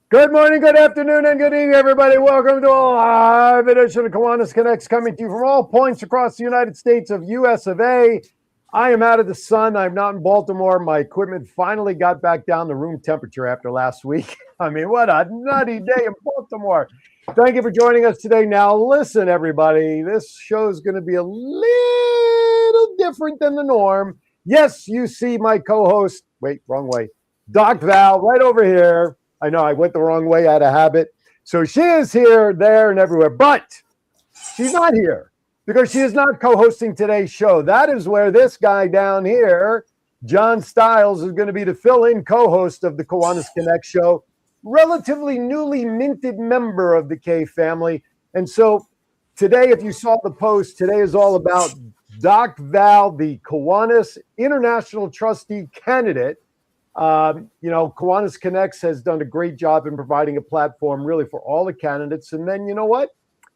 Good morning, good afternoon, and good evening, everybody. Welcome to a live edition of Kiwanis Connects, coming to you from all points across the United States of US of A. I am out of the sun. I'm not in Baltimore. My equipment finally got back down to room temperature after last week. I mean, what a nutty day in Baltimore. Thank you for joining us today. Now, listen, everybody, this show is going to be a little different than the norm. Yes, you see my co-host, wait, wrong way, Doc Val, right over here. I know I went the wrong way out of habit. So she is here, there, and everywhere. But she's not here because she is not co-hosting today's show. That is where this guy down here, John Stiles, is going to be the fill-in co-host of the Kiwanis Connects show, relatively newly minted member of the K family. And so today, if you saw the post, today is all about Doc Val, the Kiwanis International Trustee candidate. Kiwanis Connects has done a great job in providing a platform really for all the candidates. And then, you know what?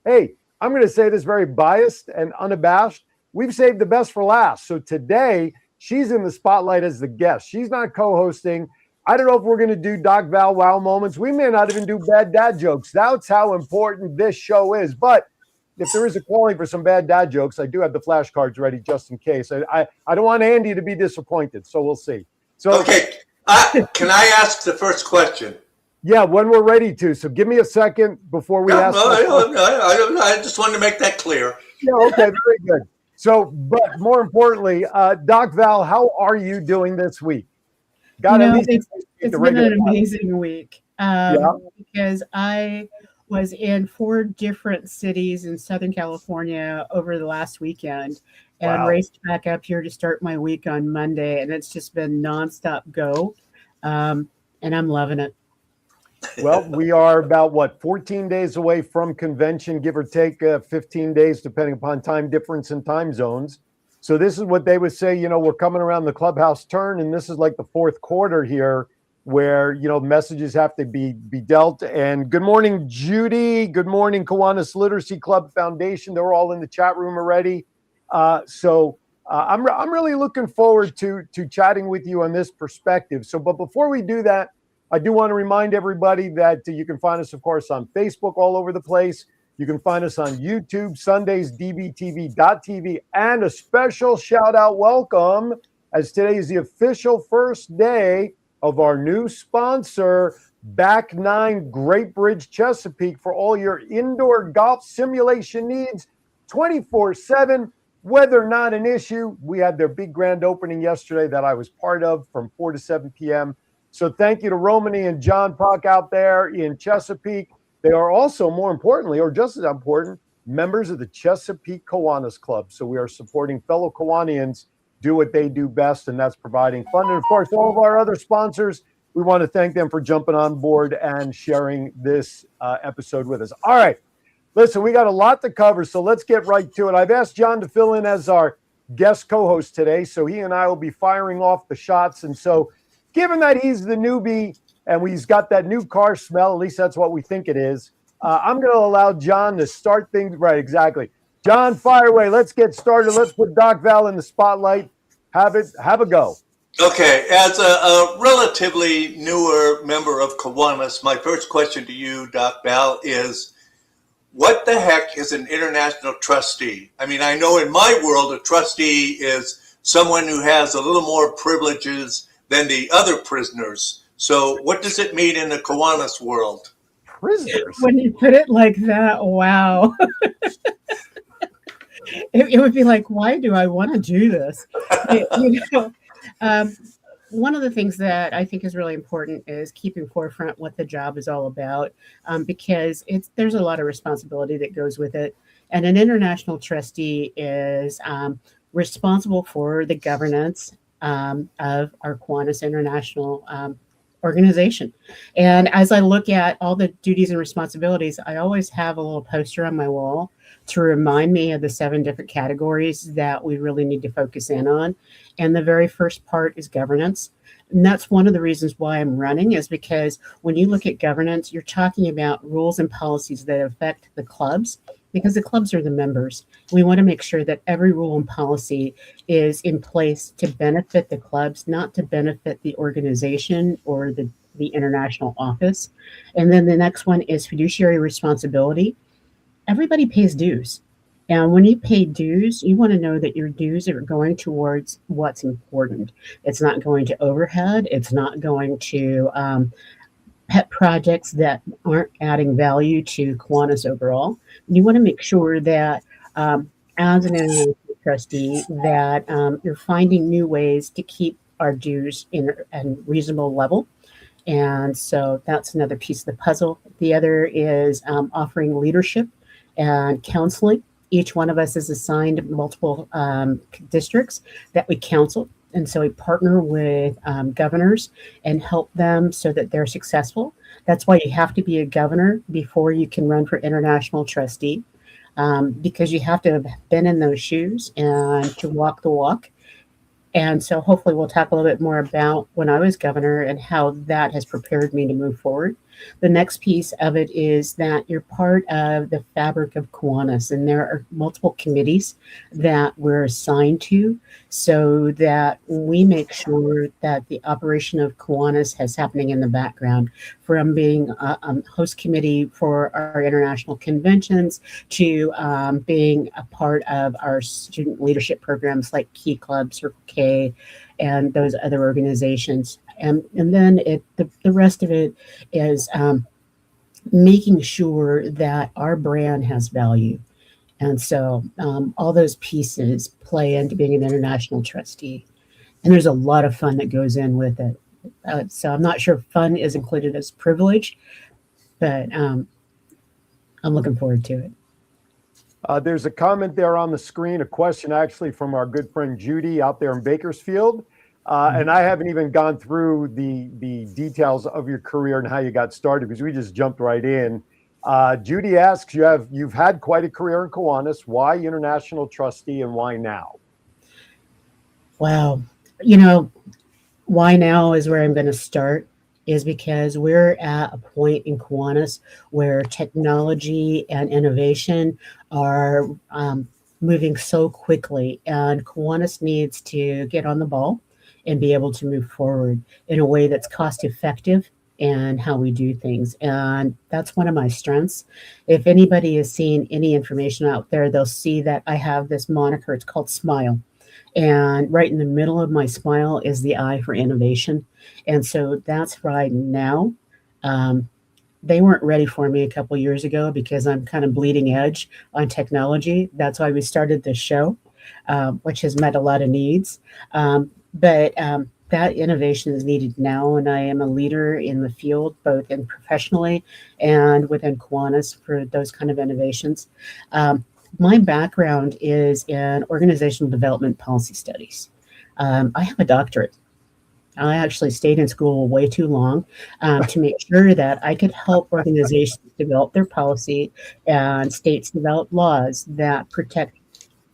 Hey, I'm going to say this very biased and unabashed. We've saved the best for last. So today, she's in the spotlight as the guest. She's not co-hosting. I don't know if we're going to do Doc Val wow moments. We may not even do bad dad jokes. That's how important this show is. But if there is a calling for some bad dad jokes, I do have the flashcards ready just in case. I don't want Andy to be disappointed. So we'll see. So okay. Can I ask the first question? Yeah, when we're ready to. So give me a second before we ask. I just wanted to make that clear. Yeah, okay, very good. So, but more importantly, Doc Val, how are you doing this week? It's been an amazing week because I was in 4 different cities in Southern California over the last weekend and raced back up here to start my week on Monday. And it's just been nonstop go. And I'm loving it. Well, we are about, 14 days away from convention, give or take 15 days, depending upon time difference and time zones. So this is what they would say, we're coming around the clubhouse turn, and this is like the 4th quarter here where, messages have to be dealt. And good morning, Judy. Good morning, Kiwanis Literacy Club Foundation. They're all in the chat room already. So I'm really looking forward to chatting with you on this perspective. So, but before we do that, I do want to remind everybody that you can find us, of course, on Facebook all over the place. You can find us on YouTube, Sundays, WWDBTV.com, and a special shout out welcome as today is the official first day of our new sponsor, Back 9 Great Bridge Chesapeake, for all your indoor golf simulation needs 24/7. Weather not an issue. We had their big grand opening yesterday that I was part of from 4 to 7 p.m. So thank you to Romany and John Puck out there in Chesapeake. They are also, more importantly, or just as important, members of the Chesapeake Kiwanis Club. So we are supporting fellow Kiwanians do what they do best, and that's providing fun. And of course, all of our other sponsors, we want to thank them for jumping on board and sharing this episode with us. All right. Listen, we got a lot to cover, so let's get right to it. I've asked John to fill in as our guest co-host today, so he and I will be firing off the shots. And so given that he's the newbie and he's got that new car smell, at least that's what we think it is, I'm going to allow John to start things right. Exactly. John, fire away. Let's get started. Let's put Doc Val in the spotlight. Have a go. Okay. As a relatively newer member of Kiwanis, my first question to you, Doc Val, is what the heck is an international trustee? I mean, I know in my world, a trustee is someone who has a little more privileges than the other prisoners. So what does it mean in the Kiwanis world? Prisoners? When you put it like that, wow. It would be like, why do I want to do this? One of the things that I think is really important is keeping forefront what the job is all about, because there's a lot of responsibility that goes with it. And an international trustee is responsible for the governance of our Kiwanis International organization. And as I look at all the duties and responsibilities, I always have a little poster on my wall to remind me of the 7 different categories that we really need to focus in on. And the very first part is governance. And that's one of the reasons why I'm running, is because when you look at governance, you're talking about rules and policies that affect the clubs, because the clubs are the members. We want to make sure that every rule and policy is in place to benefit the clubs, not to benefit the organization or the the international office. And then the next one is fiduciary responsibility. Everybody pays dues. And when you pay dues, you want to know that your dues are going towards what's important. It's not going to overhead. It's not going to pet projects that aren't adding value to Kiwanis overall. You want to make sure that as an international trustee, that you're finding new ways to keep our dues in a reasonable level. And so that's another piece of the puzzle. The other is offering leadership and counseling. Each one of us is assigned multiple districts that we counsel. And so we partner with governors and help them so that they're successful. That's why you have to be a governor before you can run for international trustee, because you have to have been in those shoes and to walk the walk. And so hopefully we'll talk a little bit more about when I was governor and how that has prepared me to move forward. The next piece of it is that you're part of the fabric of Kiwanis, and there are multiple committees that we're assigned to so that we make sure that the operation of Kiwanis is happening in the background, from being a host committee for our international conventions to being a part of our student leadership programs like Key Club, Circle K, and those other organizations. And then the rest of it is making sure that our brand has value. And so all those pieces play into being an international trustee. And there's a lot of fun that goes in with it. So I'm not sure if fun is included as privilege, but I'm looking forward to it. There's a comment there on the screen, a question actually from our good friend Judy out there in Bakersfield. And I haven't even gone through the details of your career and how you got started because we just jumped right in. Judy asks, you've had quite a career in Kiwanis. Why international trustee and why now? Wow. Why now is where I'm going to start, is because we're at a point in Kiwanis where technology and innovation are moving so quickly, and Kiwanis needs to get on the ball and be able to move forward in a way that's cost effective and how we do things. And that's one of my strengths. If anybody has seen any information out there, they'll see that I have this moniker. It's called Smile. And right in the middle of my smile is the I for innovation. And so that's right now. They weren't ready for me a couple years ago because I'm kind of bleeding edge on technology. That's why we started this show, which has met a lot of needs. But that innovation is needed now, and I am a leader in the field, both in professionally and within Kiwanis for those kind of innovations. My background is in organizational development policy studies. I have a doctorate. I actually stayed in school way too long to make sure that I could help organizations develop their policy and states develop laws that protect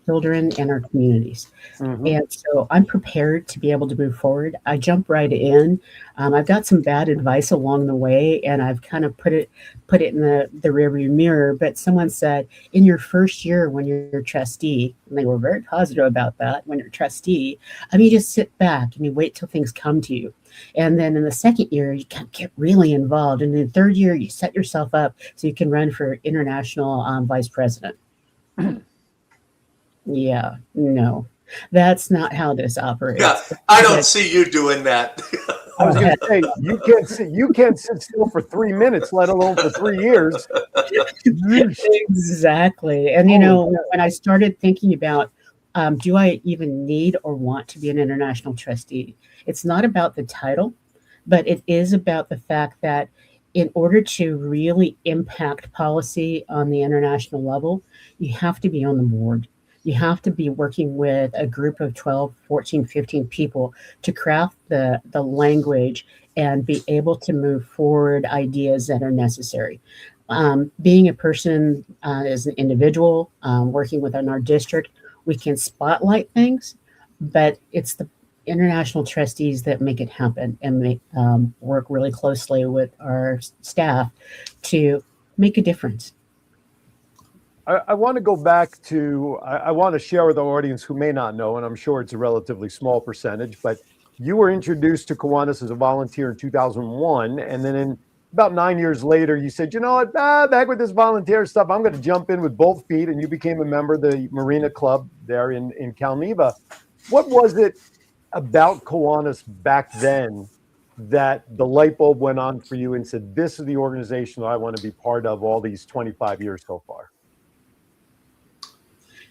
children and our communities. Mm-hmm. And so I'm prepared to be able to move forward. I jump right in. I've got some bad advice along the way, and I've kind of put it in the rearview mirror. But someone said, in your first year when you're a trustee, and they were very positive about that, when you're a trustee, you just sit back and you wait till things come to you. And then in the second year, you can get really involved. And in the third year, you set yourself up so you can run for international vice president. Yeah, no, that's not how this operates. Yeah, I don't see you doing that. I was going to say, you can't sit still for 3 minutes, let alone for 3 years. Exactly. And, when I started thinking about, do I even need or want to be an international trustee? It's not about the title, but it is about the fact that in order to really impact policy on the international level, you have to be on the board. You have to be working with a group of 12, 14, 15 people to craft the language and be able to move forward ideas that are necessary. Being a person as an individual, working within our district, we can spotlight things, but it's the international trustees that make it happen and work really closely with our staff to make a difference. I want to go back to, I want to share with the audience who may not know, and I'm sure it's a relatively small percentage, but you were introduced to Kiwanis as a volunteer in 2001, and then about 9 years later, you said, you know what, back with this volunteer stuff, I'm going to jump in with both feet, and you became a member of the Marina Club there in Calneva. What was it about Kiwanis back then that the light bulb went on for you and said, this is the organization that I want to be part of all these 25 years so far?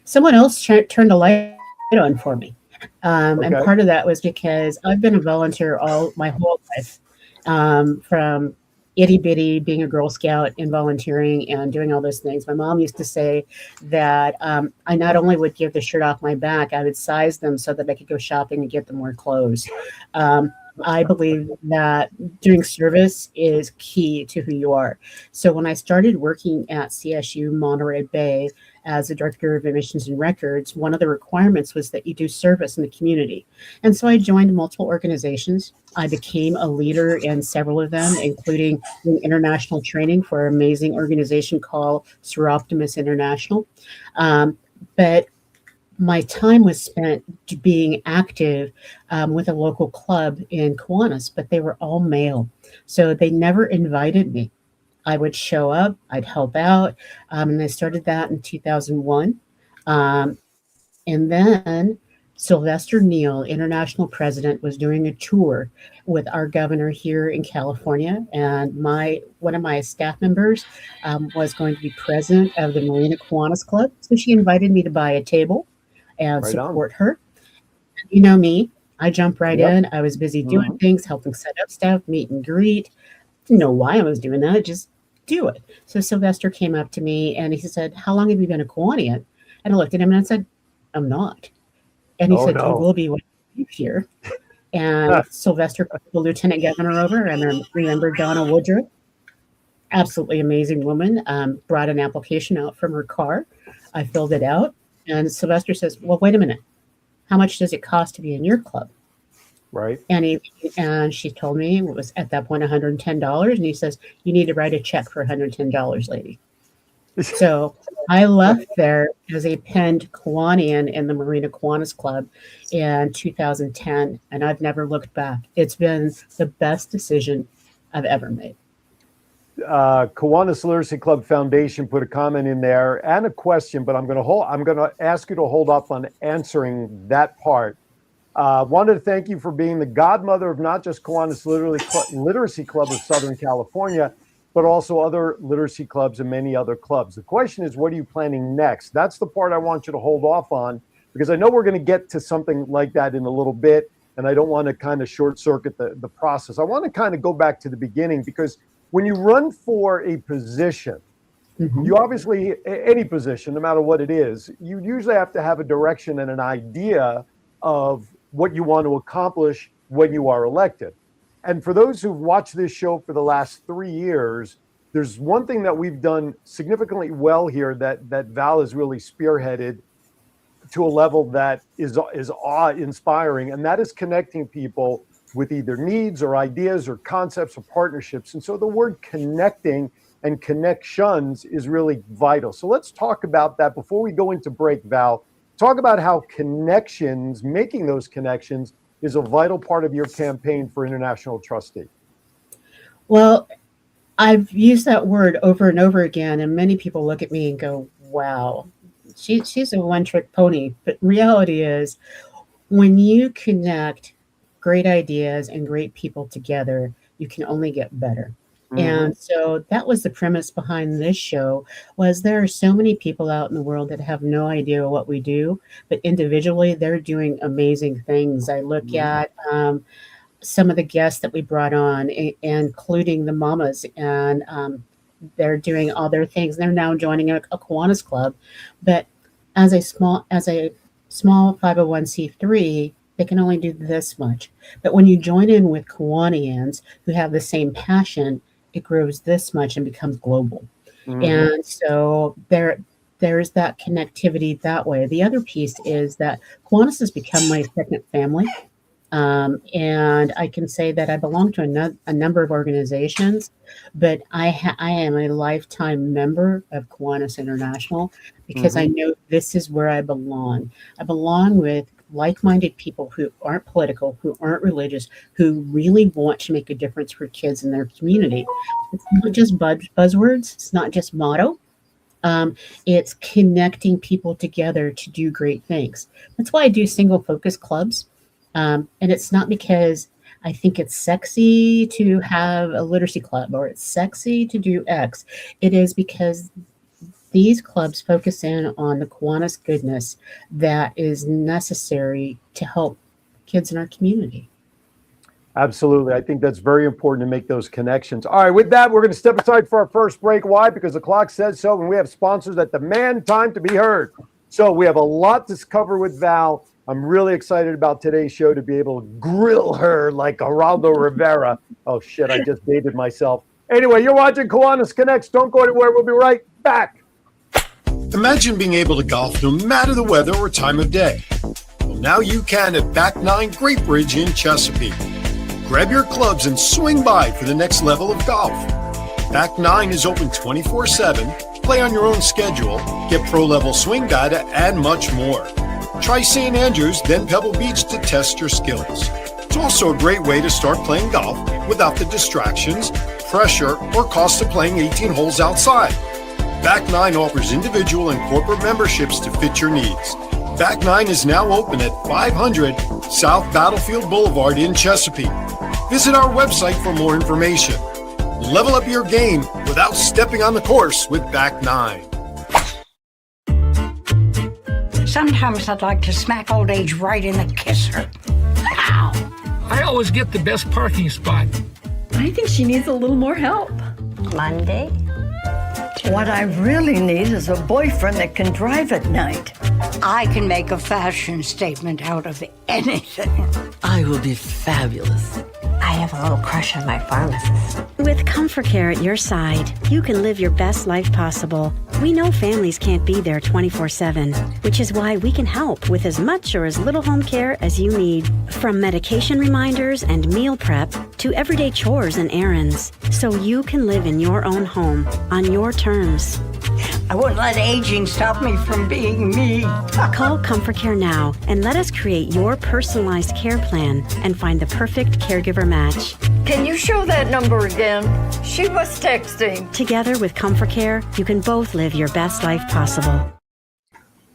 Someone else turned a light on for me. Okay. And part of that was because I've been a volunteer all my whole life, from itty bitty, being a Girl Scout and volunteering and doing all those things. My mom used to say that I not only would give the shirt off my back, I would size them so that I could go shopping and get them more clothes. I believe that doing service is key to who you are. So when I started working at CSU Monterey Bay as a director of admissions and records, one of the requirements was that you do service in the community. And so I joined multiple organizations. I became a leader in several of them, including international training for an amazing organization called Seroptimus International. But my time was spent being active with a local club in Kiwanis, but they were all male. So they never invited me. I would show up, I'd help out. And I started that in 2001. And then Sylvester Neal, international president, was doing a tour with our governor here in California. And one of my staff members was going to be president of the Marina Kiwanis Club. So she invited me to buy a table and support her. You know me, I jumped right in. I was busy doing things, helping set up stuff, meet and greet. Didn't know why I was doing that, just do it. So Sylvester came up to me and he said, "How long have you been a Kiwanian?" And I looked at him and I said, "I'm not." And he said, "You will be when you leave here." And Sylvester put the lieutenant governor over, and I remember Donna Woodruff, absolutely amazing woman, brought an application out from her car. I filled it out. And Sylvester says, "Well, wait a minute. How much does it cost to be in your club?" Right. And she told me it was at that point $110. And he says, "You need to write a check for $110, lady." So I left there as a penned Kiwanian in the Marina Kiwanis Club in 2010. And I've never looked back. It's been the best decision I've ever made. Kiwanis Literacy Club Foundation put a comment in there and a question, but I'm going to ask you to hold off on answering that part. Wanted to thank you for being the godmother of not just Kiwanis Literacy Club of Southern California, but also other literacy clubs and many other clubs. The question is, what are you planning next? That's the part I want you to hold off on, because I know we're going to get to something like that in a little bit, and I don't want to kind of short circuit the process. I want to kind of go back to the beginning, because when you run for a position, you obviously, any position, no matter what it is, you usually have to have a direction and an idea of what you want to accomplish when you are elected. And for those who've watched this show for the last 3 years, there's one thing that we've done significantly well here that Val has really spearheaded to a level that is awe-inspiring, and that is connecting people with either needs or ideas or concepts or partnerships. And so the word connecting and connections is really vital. So let's talk about that before we go into break, Val. Talk about how connections, making those connections, is a vital part of your campaign for international trustee. Well, I've used that word over and over again, and many people look at me and go, "Wow, she's a one-trick pony." But reality is, when you connect great ideas and great people together, you can only get better. And so that was the premise behind this show, was there are so many people out in the world that have no idea what we do, but individually they're doing amazing things. I look at some of the guests that we brought on, including the mamas, and they're doing all their things. They're now joining a Kiwanis club, but as a small 501c3, they can only do this much. But when you join in with Kiwanians who have the same passion, it grows this much and becomes global. And so there's that connectivity that way. The other piece is that Kiwanis has become my second family. And I can say that I belong to a number of organizations, but I am a lifetime member of Kiwanis International, because I know this is where I belong. I belong with like-minded people who aren't political, who aren't religious, who really want to make a difference for kids in their community. It's not just buzzwords. It's not just motto. It's connecting people together to do great things. That's why I do single focus clubs. And it's not because I think it's sexy to have a literacy club or it's sexy to do X. It is because these clubs focus in on the Kiwanis goodness that is necessary to help kids in our community. Absolutely. I think that's very important to make those connections. All right, with that, we're going to step aside for our first break. Why? Because the clock says so, and we have sponsors that demand time to be heard. So we have a lot to cover with Val. I'm really excited about today's show to be able to grill her like Geraldo Rivera. Oh, shit, I just dated myself. Anyway, you're watching Kiwanis Connects. Don't go anywhere. We'll be right back. Imagine being able to golf no matter the weather or time of day. Well, now you can at Back 9 Great Bridge in Chesapeake. Grab your clubs and swing by for the next level of golf. Back 9 is open 24/7, play on your own schedule, get pro-level swing data, and much more. Try St. Andrews, then Pebble Beach to test your skills. It's also a great way to start playing golf without the distractions, pressure, or cost of playing 18 holes outside. Back 9 offers individual and corporate memberships to fit your needs. Back 9 is now open at 500 South Battlefield Boulevard in Chesapeake. Visit our website for more information. Level up your game without stepping on the course with Back 9. Sometimes I'd like to smack old age right in the kisser. Ow! I always get the best parking spot. I think she needs a little more help. Monday? What I really need is a boyfriend that can drive at night. I can make a fashion statement out of anything. I will be fabulous. I have a little crush on my pharmacist. With Comfort Care at your side, you can live your best life possible. We know families can't be there 24/7, which is why we can help with as much or as little home care as you need. From medication reminders and meal prep to everyday chores and errands, so you can live in your own home on your terms. I wouldn't let aging stop me from being me. Call Comfort Care now and let us create your personalized care plan and find the perfect caregiver match. Can you show that number again? She was texting. Together with Comfort Care, you can both live your best life possible.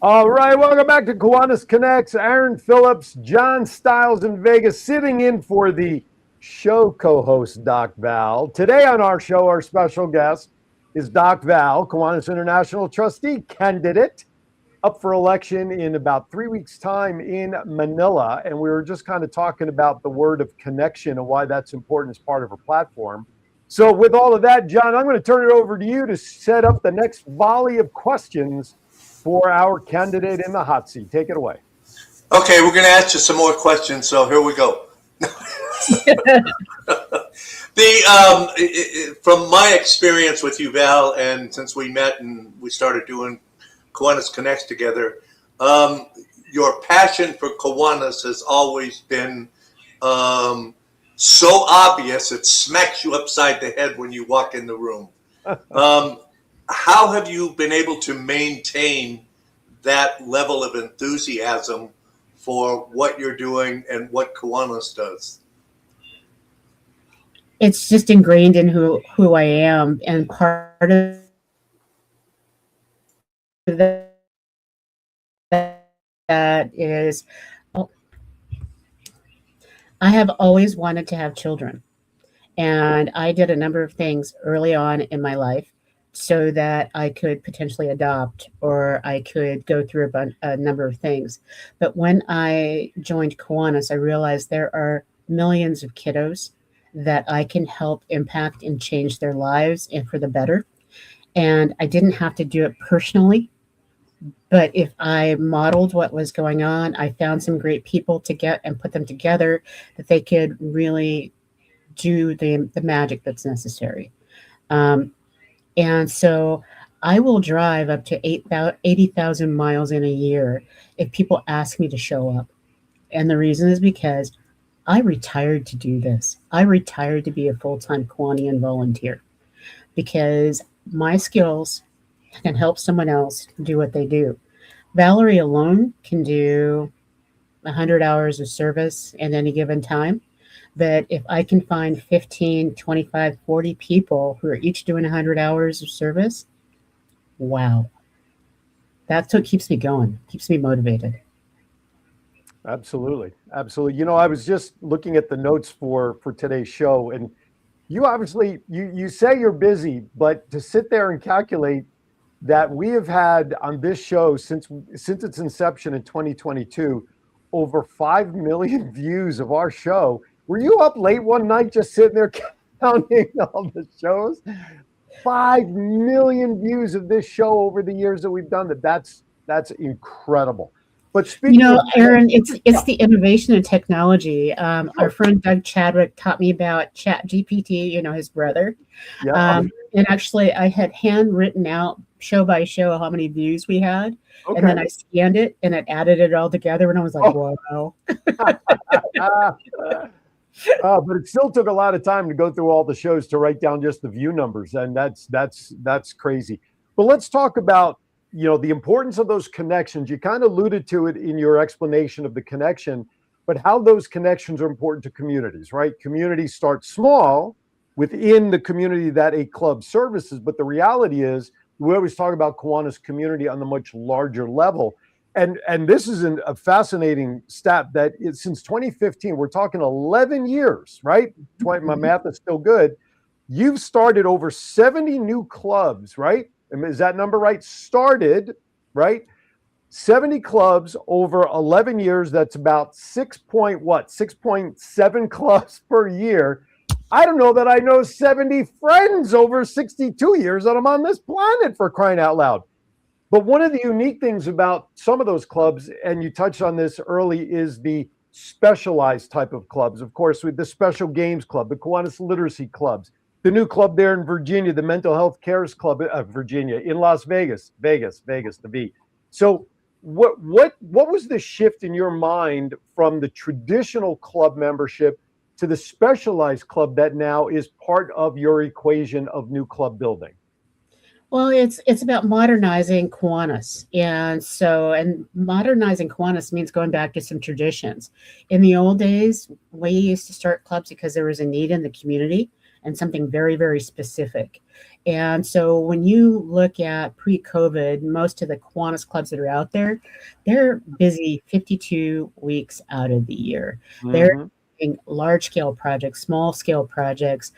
All right, welcome back to Kiwanis Connects. Aaron Phillips, John Stiles in Vegas, sitting in for the show co-host, Doc Val. Today on our show, our special guest is Doc Val, Kiwanis International Trustee candidate, up for election in about 3 weeks' time in Manila. And we were just kind of talking about the word of connection and why that's important as part of our platform. So with all of that, John, I'm going to turn it over to you to set up the next volley of questions for our candidate in the hot seat. Take it away. Okay, we're going to ask you some more questions, so here we go. From my experience with you, Val, and since we met and we started doing Kiwanis Connects together, your passion for Kiwanis has always been so obvious it smacks you upside the head when you walk in the room. How have you been able to maintain that level of enthusiasm for what you're doing and what Kiwanis does? It's just ingrained in who I am, and part of that is I have always wanted to have children, and I did a number of things early on in my life so that I could potentially adopt, or I could go through a number of things. But when I joined Kiwanis, I realized there are millions of kiddos that I can help impact and change their lives and for the better. And I didn't have to do it personally, but if I modeled what was going on, I found some great people to get and put them together that they could really do the magic that's necessary. And so I will drive up to 80,000 miles in a year if people ask me to show up. And the reason is because I retired to do this. I retired to be a full-time Kiwanian volunteer because my skills can help someone else do what they do. Valarie alone can do 100 hours of service in any given time. But if I can find 15, 25, 40 people who are each doing 100 hours of service, wow. That's what keeps me going, keeps me motivated. Absolutely. Absolutely. You know, I was just looking at the notes for today's show, and you obviously you say you're busy, but to sit there and calculate that we have had on this show since its inception in 2022 over 5 million views of our show. Were you up late one night just sitting there counting all the shows? 5 million views of this show over the years that we've done that. That's incredible. But speaking of Aaron, it's the innovation and technology. Our friend Doug Chadwick taught me about Chat GPT, his brother. Yeah. And actually, I had handwritten out show by show how many views we had. Okay. And then I scanned it and it added it all together. And I was like, wow. But it still took a lot of time to go through all the shows to write down just the view numbers. And that's crazy. But let's talk about the importance of those connections. You kind of alluded to it in your explanation of the connection, but how those connections are important to communities, right? Communities start small within the community that a club services, but the reality is we always talk about Kiwanis community on the much larger level. And this is a fascinating stat that since 2015, we're talking 11 years, right? My math is still good. You've started over 70 new clubs, right? Is that number right? Started, right? 70 clubs over 11 years. That's about 6.7 clubs per year. I don't know that I know 70 friends over 62 years that I'm on this planet, for crying out loud. But one of the unique things about some of those clubs, and you touched on this early, is the specialized type of clubs. Of course, with the Special Games Club, the Kiwanis Literacy Clubs, the new club there in Virginia, the Mental Health Cares Club of Virginia, in Las Vegas, the V. So what was the shift in your mind from the traditional club membership to the specialized club that now is part of your equation of new club building? Well, it's about modernizing Kiwanis. And modernizing Kiwanis means going back to some traditions. In the old days, we used to start clubs because there was a need in the community and something very, very specific. And so when you look at pre-COVID, most of the Kiwanis clubs that are out there, they're busy 52 weeks out of the year. Mm-hmm. They're doing large-scale projects, small-scale projects,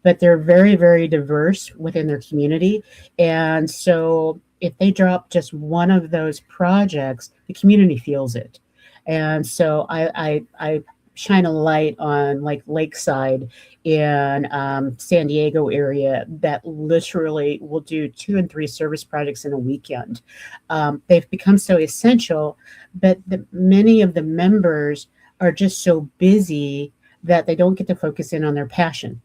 but they're very, very diverse within their community. And so if they drop just one of those projects, the community feels it. And so I shine a light on like Lakeside in San Diego area that literally will do 2 and 3 service projects in a weekend. They've become so essential, but many of the members are just so busy that they don't get to focus in on their passion.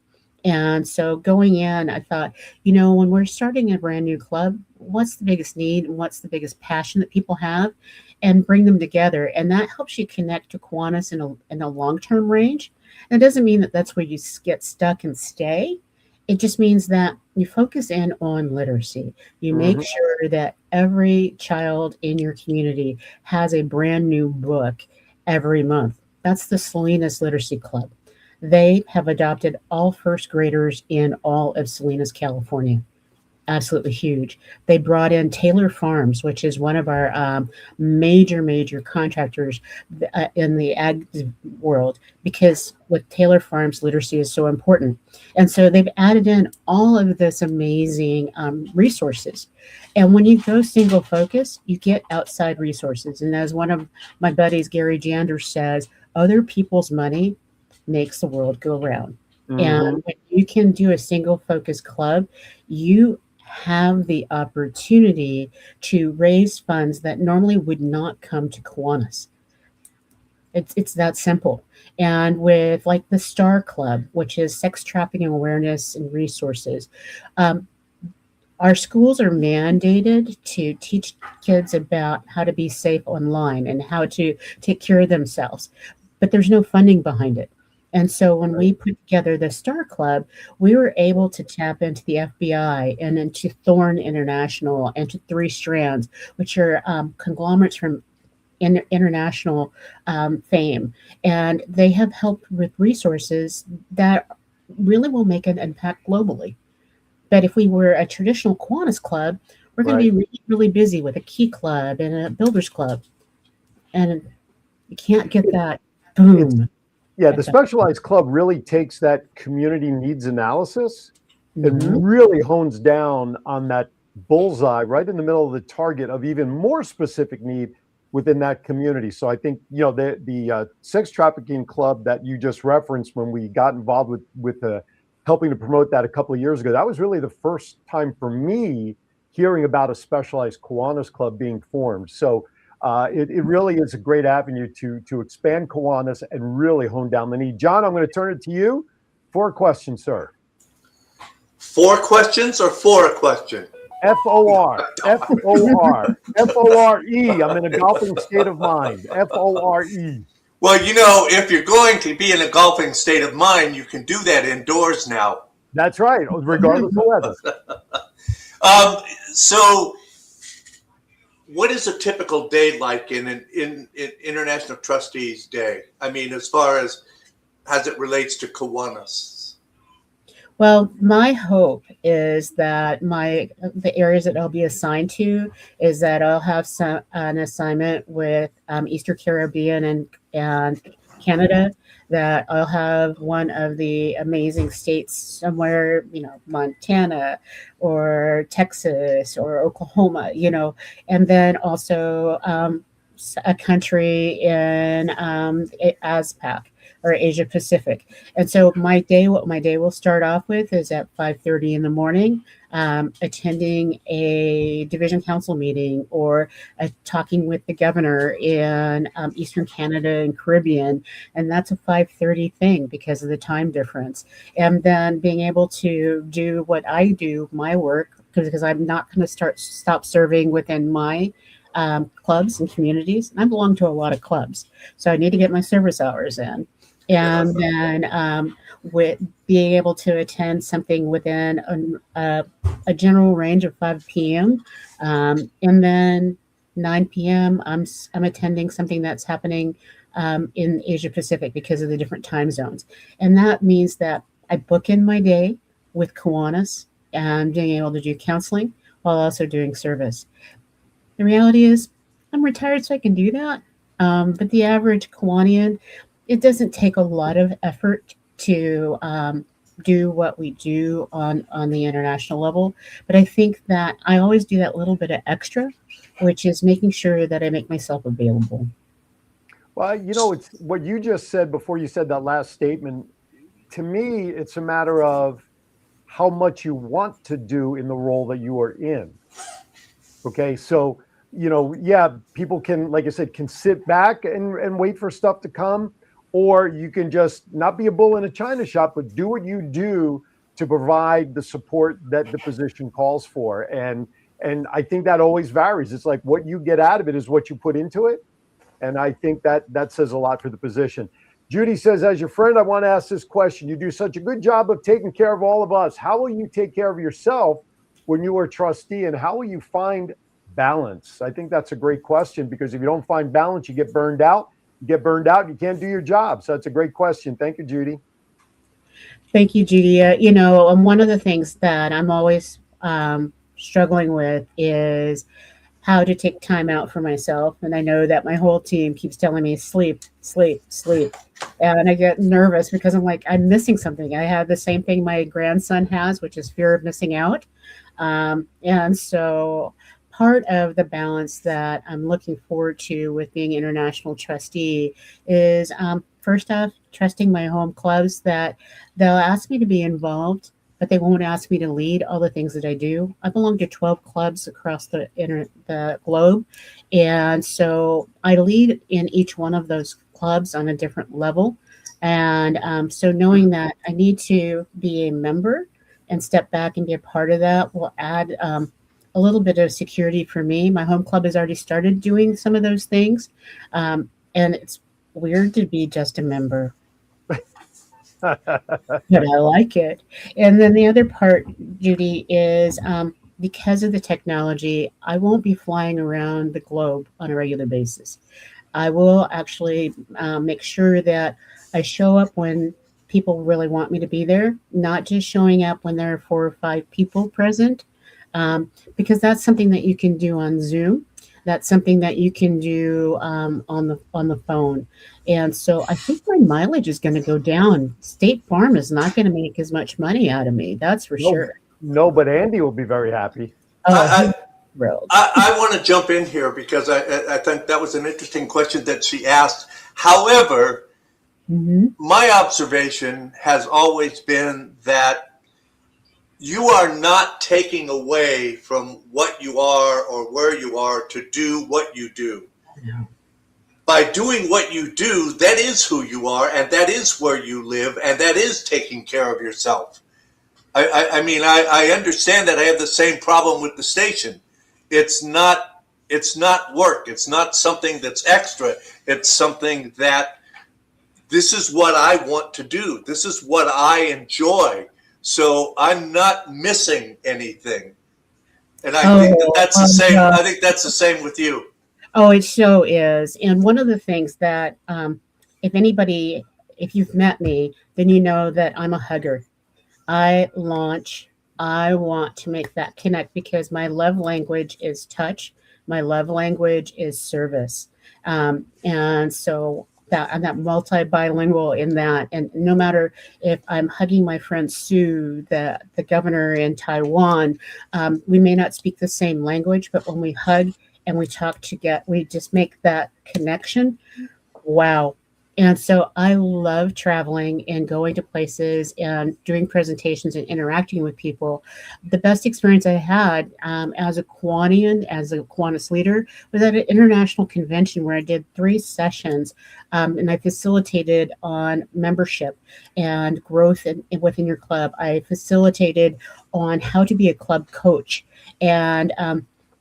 And so going in, I thought, when we're starting a brand new club, what's the biggest need and what's the biggest passion that people have, and bring them together. And that helps you connect to Kiwanis in a long-term range. And it doesn't mean that that's where you get stuck and stay. It just means that you focus in on literacy. You make sure that every child in your community has a brand new book every month. That's the Salinas Literacy Club. They have adopted all first graders in all of Salinas, California. Absolutely huge. They brought in Taylor Farms, which is one of our major contractors in the ag world, because with Taylor Farms, literacy is so important. And so they've added in all of this amazing resources. And when you go single focus, you get outside resources. And as one of my buddies, Gary Jander, says, other people's money makes the world go round. And when you can do a single focus club, you have the opportunity to raise funds that normally would not come to Kiwanis. It's that simple. And with like the STAR Club, which is sex trafficking awareness and resources, our schools are mandated to teach kids about how to be safe online and how to take care of themselves, but there's no funding behind it. And so when we put together the STAR Club, we were able to tap into the FBI and into Thorn International and to 3 Strands, which are conglomerates from international fame, and they have helped with resources that really will make an impact globally. But if we were a traditional Kiwanis club, we're going to be really, really busy with a key club and a builders club, and you can't get that boom. Yeah, the specialized club really takes that community needs analysis and Mhm. really hones down on that bullseye right in the middle of the target of even more specific need within that community. So I think, the sex trafficking club that you just referenced, when we got involved with helping to promote that a couple of years ago, that was really the first time for me hearing about a specialized Kiwanis club being formed. So it really is a great avenue to expand Kiwanis and really hone down the need. John, I'm going to turn it to you for a question, sir. 4 questions or for a question? FOR, FOR, FORE. I'm in a golfing state of mind. FORE. Well, if you're going to be in a golfing state of mind, you can do that indoors now. That's right, regardless of weather. So what is a typical day like in International Trustees Day? I mean, as far as it relates to Kiwanis. Well, my hope is that the areas that I'll be assigned to is that I'll have an assignment with Eastern Caribbean and Canada, that I'll have one of the amazing states somewhere, Montana or Texas or Oklahoma, and then also a country in ASPAC or Asia Pacific. And so what my day will start off with is at 5:30 in the morning, attending a division council meeting or talking with the governor in Eastern Canada and Caribbean. And that's a 5:30 thing because of the time difference. And then being able to do what I do, my work, because I'm not going to stop serving within my clubs and communities. I belong to a lot of clubs, so I need to get my service hours in. And then with being able to attend something within a general range of 5 p.m. And then 9 p.m. I'm attending something that's happening in Asia Pacific because of the different time zones. And that means that I book in my day with Kiwanis and being able to do counseling while also doing service. The reality is I'm retired, so I can do that. But the average Kiwanian, it doesn't take a lot of effort to do what we do on the international level. But I think that I always do that little bit of extra, which is making sure that I make myself available. Well, it's what you just said before you said that last statement. To me, it's a matter of how much you want to do in the role that you are in. Okay, so, people can, like I said, can sit back and wait for stuff to come. Or you can just not be a bull in a china shop, but do what you do to provide the support that the position calls for. And I think that always varies. It's like what you get out of it is what you put into it. And I think that says a lot for the position. Judy says, as your friend, I want to ask this question. You do such a good job of taking care of all of us. How will you take care of yourself when you are a trustee, and how will you find balance? I think that's a great question, because if you don't find balance, you get burned out. You get burned out, you can't do your job. So that's a great question. Thank you, Judy. Thank you, Judy. And one of the things that I'm always struggling with is how to take time out for myself. And I know that my whole team keeps telling me sleep, sleep, sleep. And I get nervous because I'm like, I'm missing something. I have the same thing my grandson has, which is fear of missing out. And so part of the balance that I'm looking forward to with being international trustee is first off, trusting my home clubs that they'll ask me to be involved, but they won't ask me to lead all the things that I do. I belong to 12 clubs across the globe. And so I lead in each one of those clubs on a different level. And so knowing that I need to be a member and step back and be a part of that will add a little bit of security for me. My home club has already started doing some of those things. And it's weird to be just a member. But I like it. And then the other part, Judy, is because of the technology, I won't be flying around the globe on a regular basis. I will actually make sure that I show up when people really want me to be there, not just showing up when there are 4 or 5 people present, because that's something that you can do on Zoom. That's something that you can do on the phone, and so I think my mileage is going to go down. State Farm is not going to make as much money out of me. That's for No, sure. no, but Andy will be very happy. Oh, I, he's thrilled. I want to jump in here because I think that was an interesting question that she asked. However, my observation has always been that you are not taking away from what you are or where you are to do what you do. Yeah. By doing what you do, that is who you are, and that is where you live, and that is taking care of yourself. I mean, I understand that I have the same problem with the station. It's not work. It's not something that's extra. It's something that this is what I want to do. This is what I enjoy. So I'm not missing anything. And I think that's the same. I think that's the same with you. Oh, it so is. And one of the things that, if you've met me, then you know that I'm a hugger. I want to make that connect because my love language is touch. My love language is service. And so I'm that multi-bilingual in that. And no matter if I'm hugging my friend Sue, the governor in Taiwan, we may not speak the same language, but when we hug and we talk together, we just make that connection. Wow. And so I love traveling and going to places and doing presentations and interacting with people. The best experience I had as a Kiwanian, as a Kiwanis leader, was at an international convention where I did 3 sessions and I facilitated on membership and growth within your club. I facilitated on how to be a club coach. And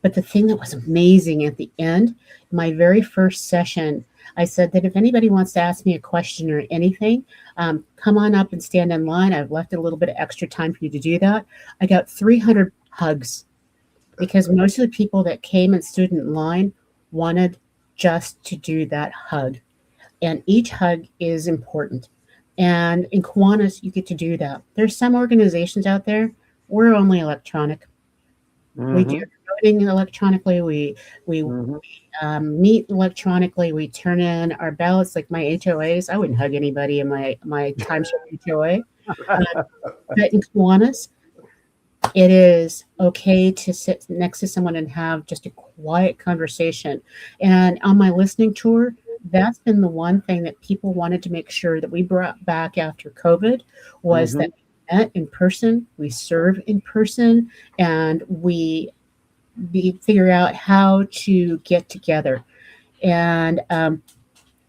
but the thing that was amazing at the end, my very first session, I said that if anybody wants to ask me a question or anything, come on up and stand in line. I've left a little bit of extra time for you to do that. I got 300 hugs because most of the people that came and stood in line wanted just to do that hug. And each hug is important. And in Kiwanis, you get to do that. There's some organizations out there, we're only electronic. We do voting electronically. We meet electronically. We turn in our ballots, like my HOAs. I wouldn't hug anybody in my timeshare HOA. But in Kiwanis, it is okay to sit next to someone and have just a quiet conversation. And on my listening tour, that's been the one thing that people wanted to make sure that we brought back after COVID was that we met in person, we serve in person, and we figure out how to get together. And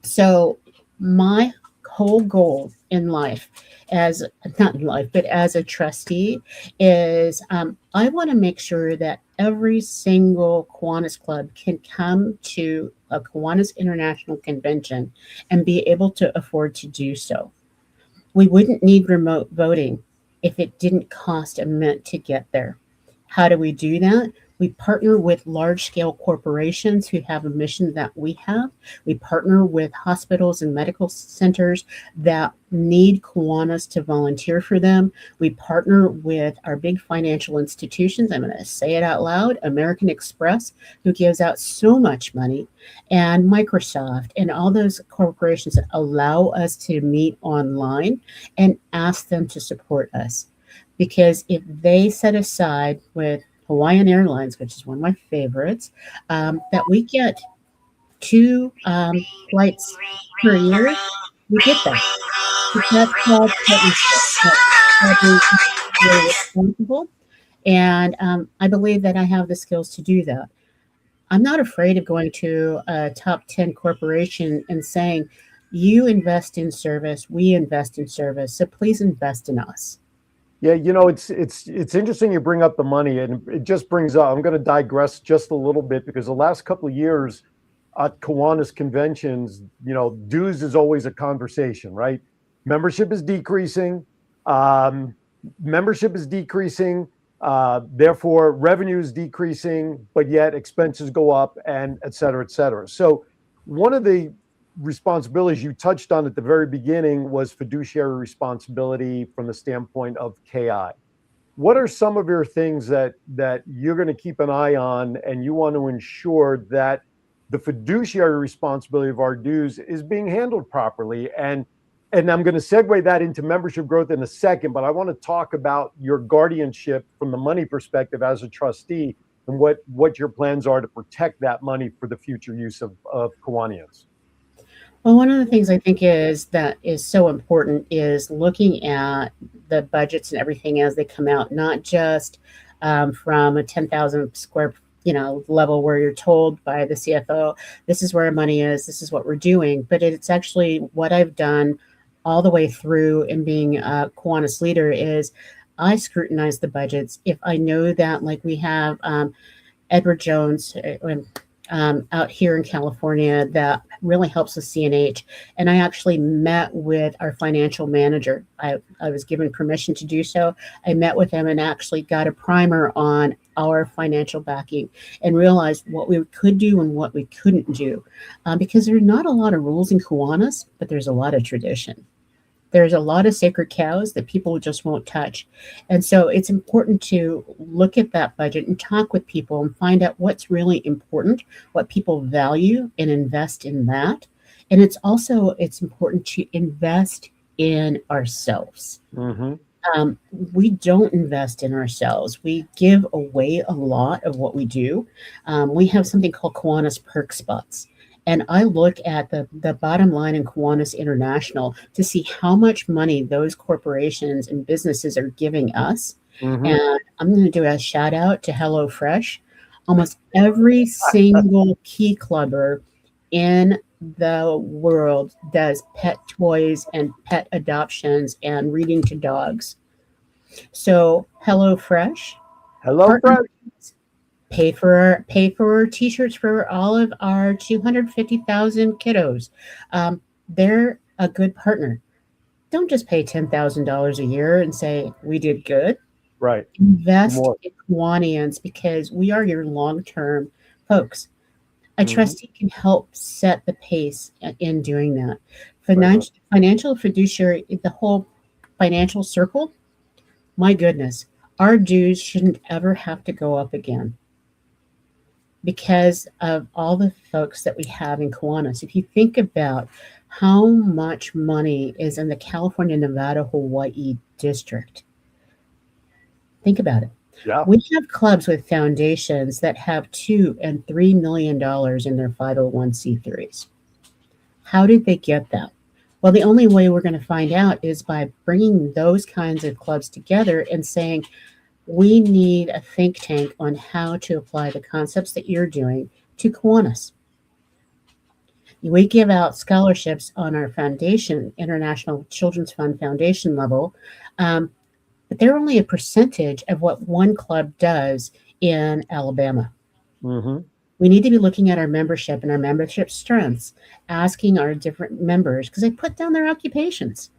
so my whole goal in life, not in life, but as a trustee, is I want to make sure that every single Kiwanis club can come to a Kiwanis International Convention and be able to afford to do so. We wouldn't need remote voting if it didn't cost a mint to get there. How do we do that? We partner with large-scale corporations who have a mission that we have. We partner with hospitals and medical centers that need Kiwanis to volunteer for them. We partner with our big financial institutions. I'm going to say it out loud. American Express, who gives out so much money, and Microsoft, and all those corporations that allow us to meet online and ask them to support us. Because if they set aside with Hawaiian Airlines, which is one of my favorites, that we get 2 flights per year, we get that. That's called partnership. That's really responsible. And I believe that I have the skills to do that. I'm not afraid of going to a top 10 corporation and saying, you invest in service, we invest in service, so please invest in us. Yeah, it's interesting you bring up the money, and it just brings up, I'm going to digress just a little bit because the last couple of years at Kiwanis conventions, dues is always a conversation, right? Membership is decreasing. Therefore, revenue is decreasing, but yet expenses go up, and et cetera, et cetera. So one of the responsibilities you touched on at the very beginning was fiduciary responsibility from the standpoint of KI. What are some of your things that you're going to keep an eye on, and you want to ensure that the fiduciary responsibility of our dues is being handled properly? And I'm going to segue that into membership growth in a second, but I want to talk about your guardianship from the money perspective as a trustee, and what your plans are to protect that money for the future use of Kiwanians. Well, one of the things I think is so important is looking at the budgets and everything as they come out, not just from a 10,000 square level where you're told by the CFO, this is where our money is, this is what we're doing, but it's actually what I've done all the way through in being a Kiwanis leader is I scrutinize the budgets. If I know that, like we have Edward Jones out here in California that really helps with CNH. And I actually met with our financial manager. I was given permission to do so. I met with him and actually got a primer on our financial backing and realized what we could do and what we couldn't do. Because there's not a lot of rules in Kiwanis, but there's a lot of tradition. There's a lot of sacred cows that people just won't touch. And so it's important to look at that budget and talk with people and find out what's really important, what people value, and invest in that. And it's important to invest in ourselves. Mm-hmm. We don't invest in ourselves. We give away a lot of what we do. We have something called Kiwanis Perk Spots. And I look at the bottom line in Kiwanis International to see how much money those corporations and businesses are giving us. Mm-hmm. And I'm going to do a shout out to HelloFresh. Almost every single key clubber in the world does pet toys and pet adoptions and reading to dogs. So HelloFresh. Pay for t-shirts for all of our 250,000 kiddos. They're a good partner. Don't just pay $10,000 a year and say we did good. Right. Invest in Kiwanians because we are your long-term folks. A trustee can help set the pace in doing that. Financial fiduciary, the whole financial circle. My goodness, our dues shouldn't ever have to go up again, because of all the folks that we have in Kiwanis. If you think about how much money is in the California, Nevada, Hawaii district, think about it. Yeah. We have clubs with foundations that have $2 and $3 million in their 501c3s. How did they get that? Well, the only way we're going to find out is by bringing those kinds of clubs together and saying, we need a think tank on how to apply the concepts that you're doing to Kiwanis. We give out scholarships on our foundation, International Children's Fund Foundation level, but they're only a percentage of what one club does in Alabama. Mm-hmm. We need to be looking at our membership and our membership strengths, asking our different members, because they put down their occupations.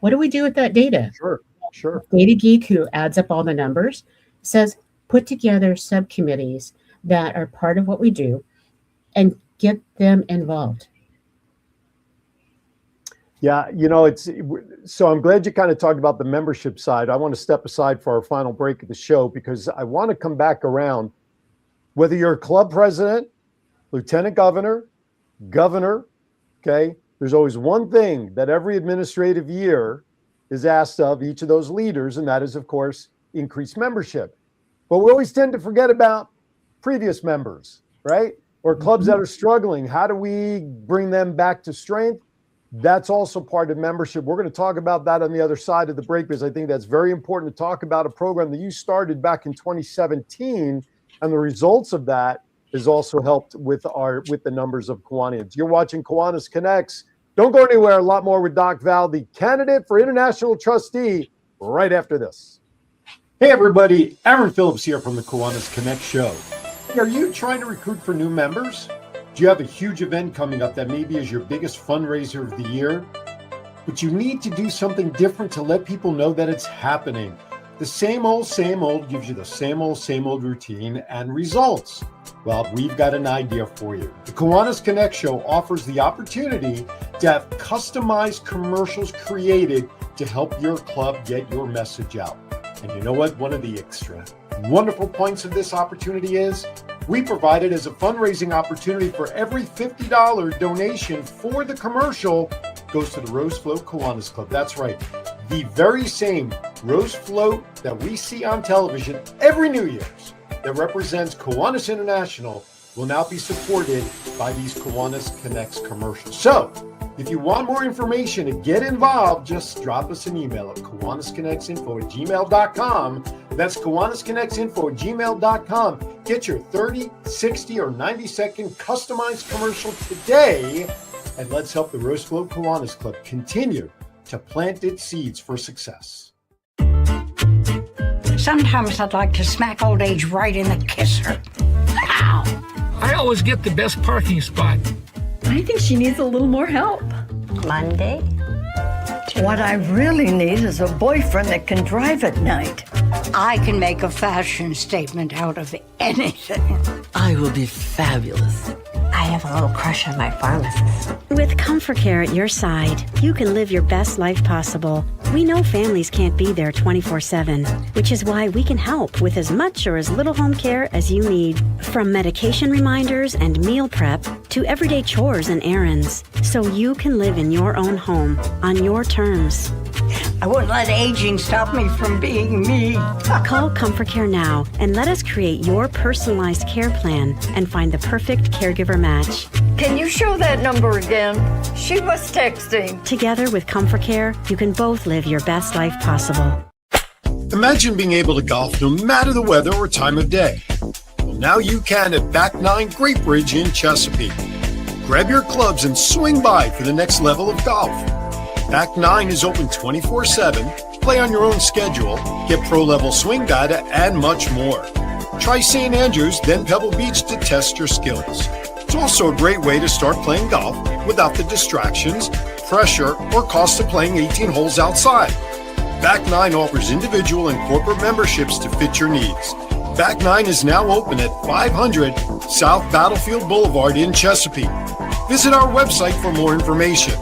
What do we do with that data? Sure. Data Geek, who adds up all the numbers, says put together subcommittees that are part of what we do and get them involved. Yeah, so I'm glad you kind of talked about the membership side. I want to step aside for our final break of the show because I want to come back around. Whether you're a club president, lieutenant governor, okay, there's always one thing that every administrative year is asked of each of those leaders, and that is, of course, increased membership. But we always tend to forget about previous members, right? Or clubs that are struggling. How do we bring them back to strength? That's also part of membership. We're going to talk about that on the other side of the break because I think that's very important to talk about a program that you started back in 2017, and the results of that has also helped with the numbers of Kiwanians. You're watching Kiwanis Connects. Don't go anywhere. A lot more with Doc Val, the candidate for international trustee, right after this. Hey, everybody. Aaron Phillips here from the Kiwanis Connect show. Are you trying to recruit for new members? Do you have a huge event coming up that maybe is your biggest fundraiser of the year? But you need to do something different to let people know that it's happening. The same old gives you the same old routine and results. Well, we've got an idea for you. The Kiwanis Connects show offers the opportunity to have customized commercials created to help your club get your message out. And you know what? One of the extra wonderful points of this opportunity is we provide it as a fundraising opportunity. For every $50 donation for the commercial goes to the Rose Float Kiwanis Club. That's right. The very same rose float that we see on television every New Year's that represents Kiwanis International will now be supported by these Kiwanis Connects commercials. So, if you want more information and get involved, just drop us an email at kiwanisconnectsinfo@gmail.com. That's kiwanisconnectsinfo@gmail.com. Get your 30, 60, or 90-second customized commercial today, and let's help the Rose Float Kiwanis Club continue to plant its seeds for success. Sometimes I'd like to smack old age right in the kisser. Ow! I always get the best parking spot. I think she needs a little more help. Monday? What I really need is a boyfriend that can drive at night. I can make a fashion statement out of anything. I will be fabulous. I have a little crush on my pharmacist. With Comfort Care at your side, you can live your best life possible. We know families can't be there 24/7, which is why we can help with as much or as little home care as you need. From medication reminders and meal prep to everyday chores and errands, so you can live in your own home on your terms. I wouldn't let aging stop me from being me. Call Comfort Care now and let us create your personalized care plan and find the perfect caregiver match. Can you show that number again? She was texting. Together with Comfort Care, you can both live your best life possible. Imagine being able to golf no matter the weather or time of day. Well, now you can at Back 9 Great Bridge in Chesapeake. Grab your clubs and swing by for the next level of golf. Back 9 is open 24/7, play on your own schedule, get pro-level swing data, and much more. Try St. Andrews, then Pebble Beach to test your skills. It's also a great way to start playing golf without the distractions, pressure, or cost of playing 18 holes outside. Back 9 offers individual and corporate memberships to fit your needs. Back 9 is now open at 500 South Battlefield Boulevard in Chesapeake. Visit our website for more information.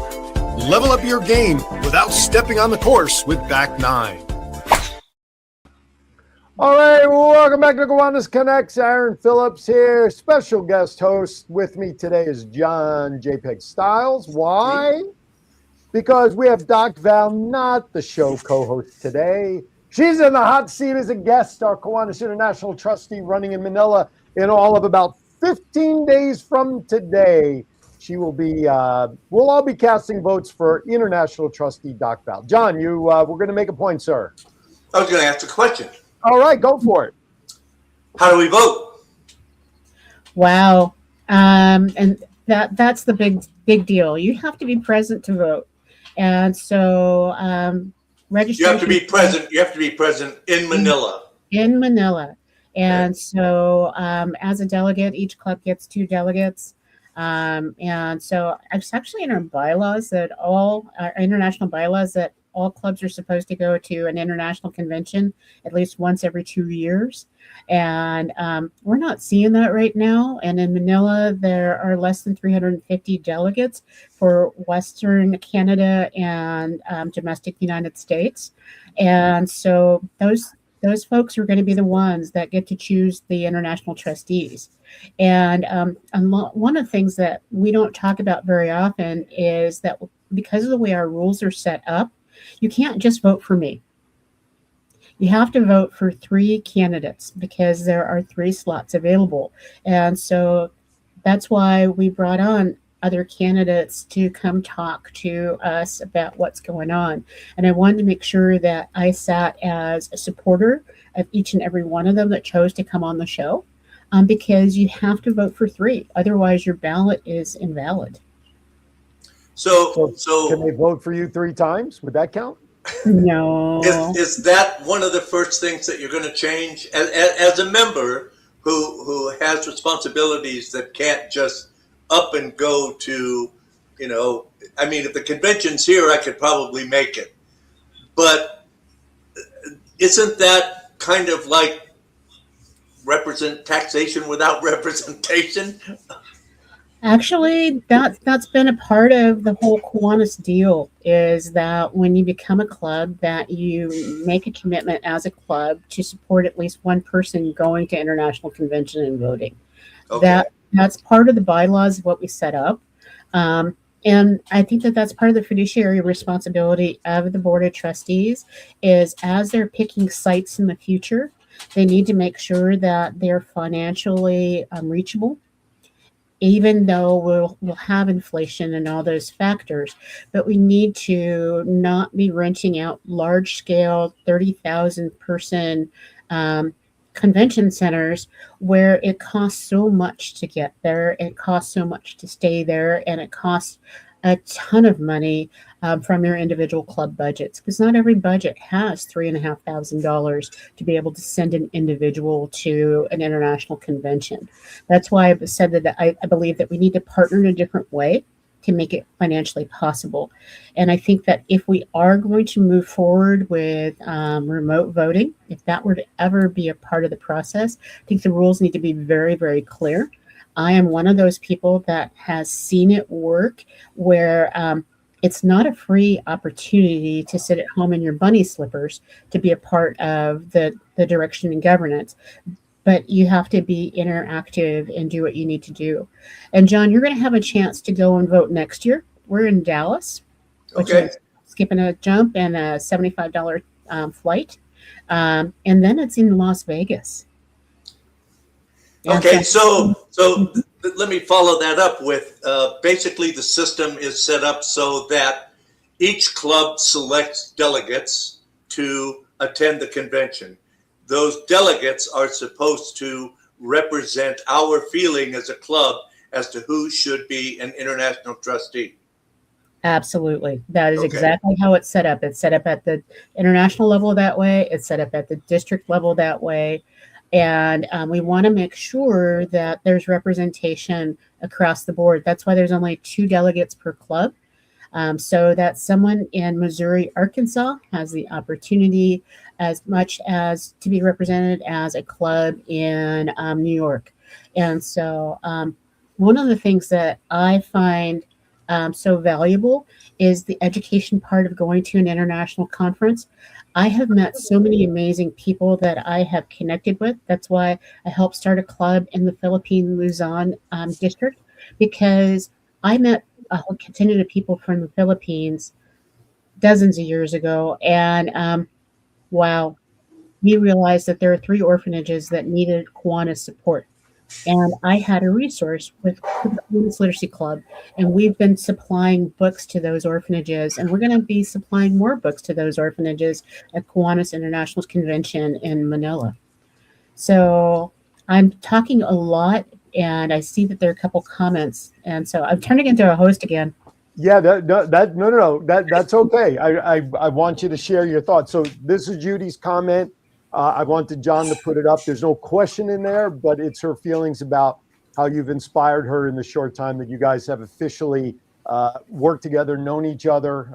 Level up your game without stepping on the course with Back 9. All right, welcome back to Kiwanis Connects. Aaron Phillips here, special guest host. With me today is John JPEG Styles. Why? Because we have Doc Val, not the show co-host today. She's in the hot seat as a guest, our Kiwanis International Trustee, running in Manila in all of about 15 days from today. She will be, we'll all be casting votes for International Trustee Doc Val. John, you were going to make a point, sir. I was going to ask a question. All right, go for it. How do we vote? Wow. And that's the big deal. You have to be present to vote. And so registration. You have to be present. You have to be present in Manila. In Manila. And so as a delegate, each club gets 2 delegates. And so it's actually in our bylaws that our international bylaws that all clubs are supposed to go to an international convention at least once every 2 years. And we're not seeing that right now. And in Manila, there are less than 350 delegates for Western Canada and domestic United States. And so those folks are going to be the ones that get to choose the international trustees. And one of the things that we don't talk about very often is that because of the way our rules are set up, you can't just vote for me. You have to vote for 3 candidates because there are 3 slots available. And so that's why we brought on other candidates to come talk to us about what's going on. And I wanted to make sure that I sat as a supporter of each and every one of them that chose to come on the show, because you have to vote for 3. Otherwise, your ballot is invalid. So can they vote for you 3 times? Would that count? No. Is that one of the first things that you're going to change as a member who has responsibilities that can't just up and go to, I mean, if the convention's here, I could probably make it. But isn't that kind of like taxation without representation? Actually, that's been a part of the whole Kiwanis deal, is that when you become a club, that you make a commitment as a club to support at least one person going to international convention and voting. Okay. That's part of the bylaws of what we set up. And I think that that's part of the fiduciary responsibility of the board of trustees, is as they're picking sites in the future, they need to make sure that they're financially reachable, even though we'll have inflation and all those factors. But we need to not be renting out large scale 30,000 person convention centers where it costs so much to get there, it costs so much to stay there, and it costs a ton of money from your individual club budgets, because not every budget has $3,500 to be able to send an individual to an international convention. That's why I've said that I believe that we need to partner in a different way to make it financially possible. And I think that if we are going to move forward with remote voting, if that were to ever be a part of the process, I think the rules need to be very, very clear. I am one of those people that has seen it work where it's not a free opportunity to sit at home in your bunny slippers to be a part of the direction and governance, but you have to be interactive and do what you need to do. And John, you're going to have a chance to go and vote next year. We're in Dallas, which is skipping a jump and a $75 flight. And then it's in Las Vegas. Okay, so let me follow that up with basically the system is set up so that each club selects delegates to attend the convention. Those delegates are supposed to represent our feeling as a club as to who should be an international trustee. Absolutely. That is exactly how it's set up. It's set up at the international level that way. It's set up at the district level that way. And we want to make sure that there's representation across the board. That's why there's only 2 delegates per club. So that someone in Missouri, Arkansas has the opportunity as much as to be represented as a club in New York. And so one of the things that I find so valuable is the education part of going to an international conference. I have met so many amazing people that I have connected with. That's why I helped start a club in the Philippine Luzon district, because I met a whole contingent of people from the Philippines dozens of years ago. And wow, we realized that there are 3 orphanages that needed Kiwanis support. And I had a resource with the Kiwanis Literacy Club, and we've been supplying books to those orphanages, and we're going to be supplying more books to those orphanages at Kiwanis International Convention in Manila. So I'm talking a lot, and I see that there are a couple comments, and so I'm turning into a host again. Yeah, that's okay. I want you to share your thoughts. So this is Judy's comment. I wanted John to put it up. There's no question in there, but it's her feelings about how you've inspired her in the short time that you guys have officially worked together, known each other.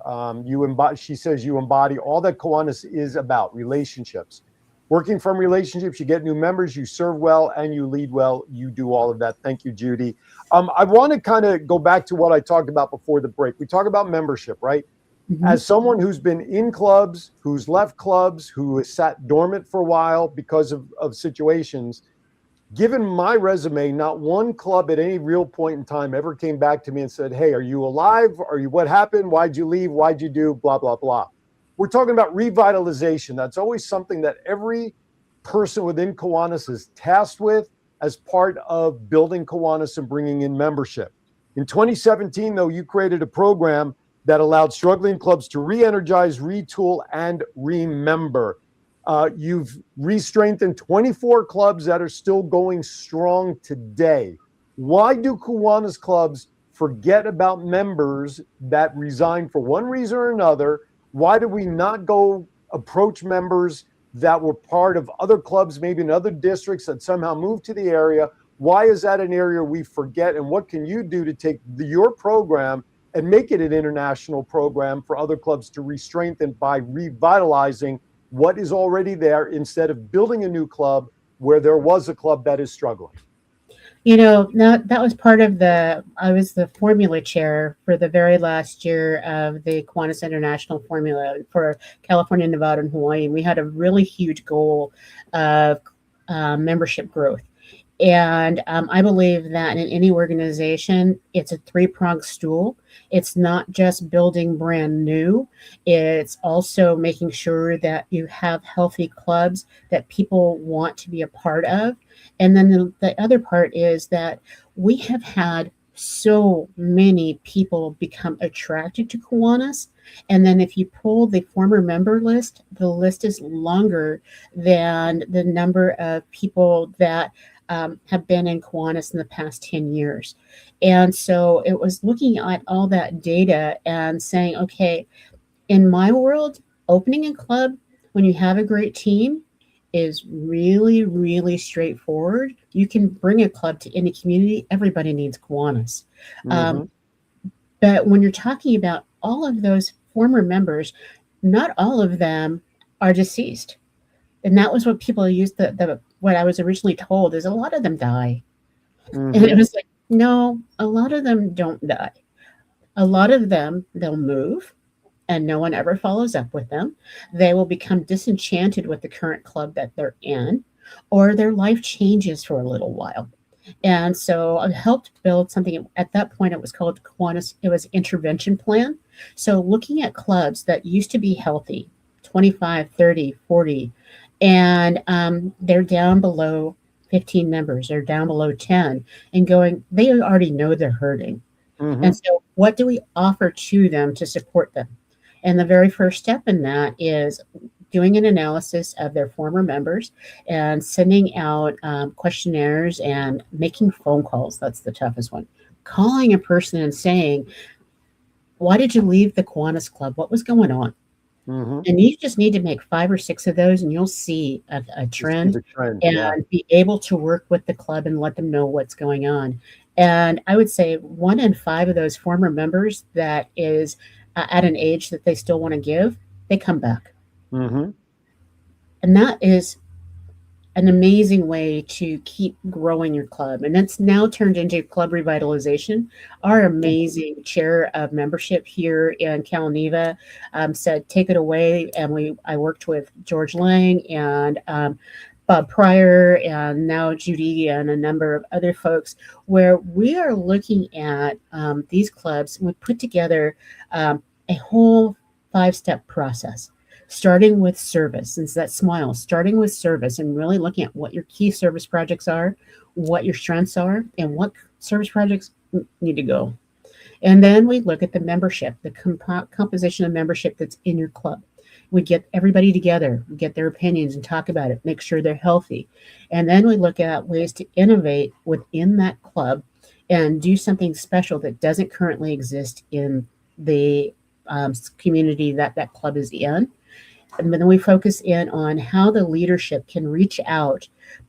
She says you embody all that Kiwanis is about: relationships. Working from relationships, you get new members, you serve well, and you lead well. You do all of that. Thank you, Judy. I want to kind of go back to what I talked about before the break. We talk about membership, right? Mm-hmm. As someone who's been in clubs, who's left clubs, who has sat dormant for a while because of situations, given my resume, not one club at any real point in time ever came back to me and said, hey, are you alive? What happened? Why'd you leave? Why'd you do blah, blah, blah? We're talking about revitalization. That's always something that every person within Kiwanis is tasked with as part of building Kiwanis and bringing in membership. In 2017, though, you created a program that allowed struggling clubs to re-energize, retool, and remember. You've re-strengthened 24 clubs that are still going strong today. Why do Kiwanis clubs forget about members that resign for one reason or another? Why do we not go approach members that were part of other clubs, maybe in other districts that somehow moved to the area? Why is that an area we forget? And what can you do to take your program and make it an international program for other clubs to re-strengthen by revitalizing what is already there instead of building a new club where there was a club that is struggling? That was part of I was the formula chair for the very last year of the Kiwanis International Formula for California, Nevada, and Hawaii. And we had a really huge goal of membership growth. And I believe that in any organization, it's a three-pronged stool. It's not just building brand new. It's also making sure that you have healthy clubs that people want to be a part of. And then the other part is that we have had so many people become attracted to Kiwanis. And then if you pull the former member list, the list is longer than the number of people that have been in Kiwanis in the past 10 years. And so it was looking at all that data and saying, okay, in my world, opening a club when you have a great team is really, really straightforward. You can bring a club to any community. Everybody needs Kiwanis. But when you're talking about all of those former members, not all of them are deceased. And that was what people used what I was originally told is a lot of them die. And it was like, no, a lot of them don't die. A lot of them, they'll move and no one ever follows up with them. They will become disenchanted with the current club that they're in, or their life changes for a little while. And so I helped build something. At that point, it was called Kiwanis. It was intervention plan. So looking at clubs that used to be healthy, 25, 30, 40, and they're down below 15 members, they're down below 10, and going, they already know they're hurting. And so what do we offer to them to support them? And the very first step in that is doing an analysis of their former members and sending out questionnaires and making phone calls. That's the toughest one. Calling a person and saying, why did you leave the Kiwanis Club? What was going on? And you just need to make 5 or 6 of those and you'll see a trend, and be able to work with the club and let them know what's going on. And I would say 1 in 5 of those former members that is at an age that they still want to give, they come back. And that is an amazing way to keep growing your club. And it's now turned into club revitalization. Our amazing chair of membership here in Cal Neva said, take it away. And I worked with George Lang and Bob Pryor and now Judy and a number of other folks, where we are looking at these clubs. We put together a whole 5-step process, starting with service. And so that smile, starting with service and really looking at what your key service projects are, what your strengths are, and what service projects need to go. And then we look at the membership, the composition of membership that's in your club. We get everybody together, we get their opinions and talk about it, make sure they're healthy. And then we look at ways to innovate within that club and do something special that doesn't currently exist in the community that club is in. And then we focus in on how the leadership can reach out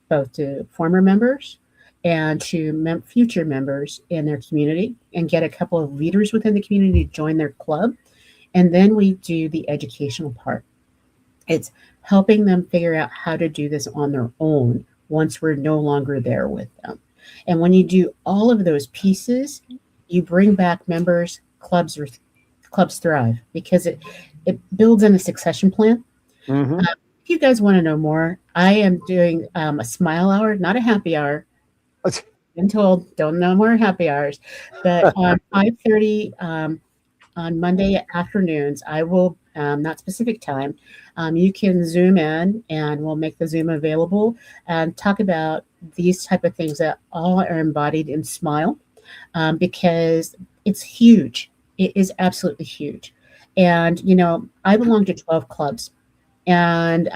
both to former members and to future members in their community and get a couple of leaders within the community to join their club. And then we do the educational part. It's helping them figure out how to do this on their own once we're no longer there with them. And when you do all of those pieces, you bring back members, clubs thrive because it builds in a succession plan. If you guys want to know more, I am doing a smile hour, not a happy hour. Been told, don't know more happy hours, but 5:30 on Monday afternoons, I will, not specific time, you can Zoom in and we'll make the Zoom available and talk about these type of things that all are embodied in Smile, because it's huge. It is absolutely huge. And, I belong to 12 clubs, and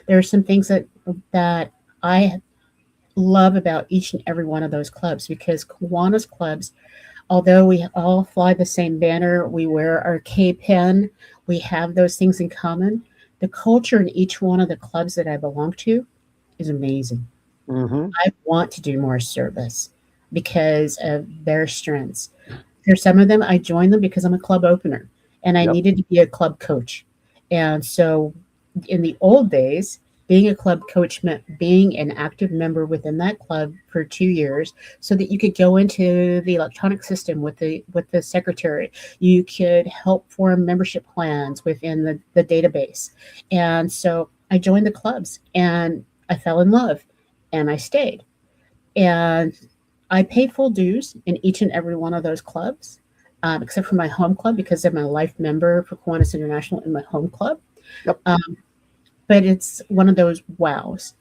there are some things that I love about each and every one of those clubs, because Kiwanis clubs, although we all fly the same banner, we wear our K pen, we have those things in common. The culture in each one of the clubs that I belong to is amazing. I want to do more service because of their strengths. There's some of them, I joined them because I'm a club opener and I needed to be a club coach. And so in the old days, being a club coach meant being an active member within that club for 2 years, so that you could go into the electronic system with the secretary. You could help form membership plans within the database. And so I joined the clubs and I fell in love and I stayed. And I paid full dues in each and every one of those clubs, except for my home club, because I'm a life member for Kiwanis International in my home club. Yep. But it's one of those wows.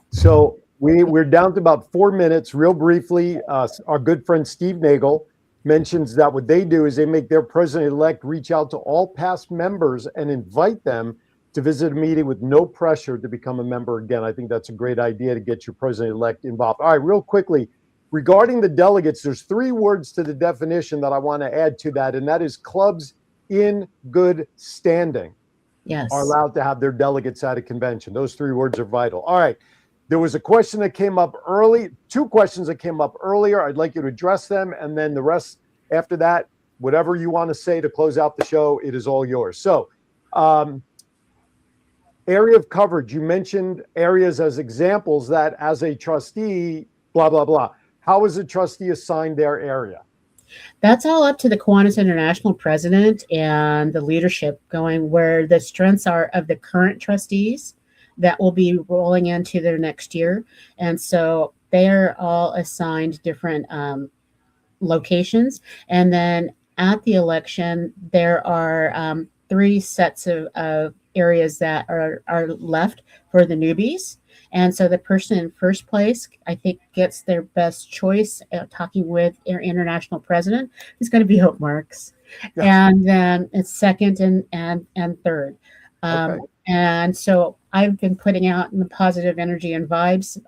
So we're down to about 4 minutes. Real briefly, our good friend Steve Nagel mentions that what they do is they make their president-elect reach out to all past members and invite them to visit a meeting with no pressure to become a member again. I think that's a great idea to get your president-elect involved. All right, real quickly, regarding the delegates, there's 3 words to the definition that I want to add to that, and that is clubs in good standing. Yes. Are allowed to have their delegates at a convention. Those 3 words are vital. All right. There was a question that came up early, 2 questions that came up earlier. I'd like you to address them. And then the rest after that, whatever you want to say to close out the show, it is all yours. So, area of coverage. You mentioned areas as examples that as a trustee, blah, blah, blah. How is a trustee assigned their area? That's all up to the Kiwanis International president and the leadership, going where the strengths are of the current trustees that will be rolling into their next year. And so they're all assigned different locations. And then at the election, there are 3 sets of areas that are left for the newbies. And so the person in first place, I think, gets their best choice talking with our international president, who's going to be Hope Marks. Yeah. And then it's second and third. Okay. And so I've been putting out in the positive energy and vibes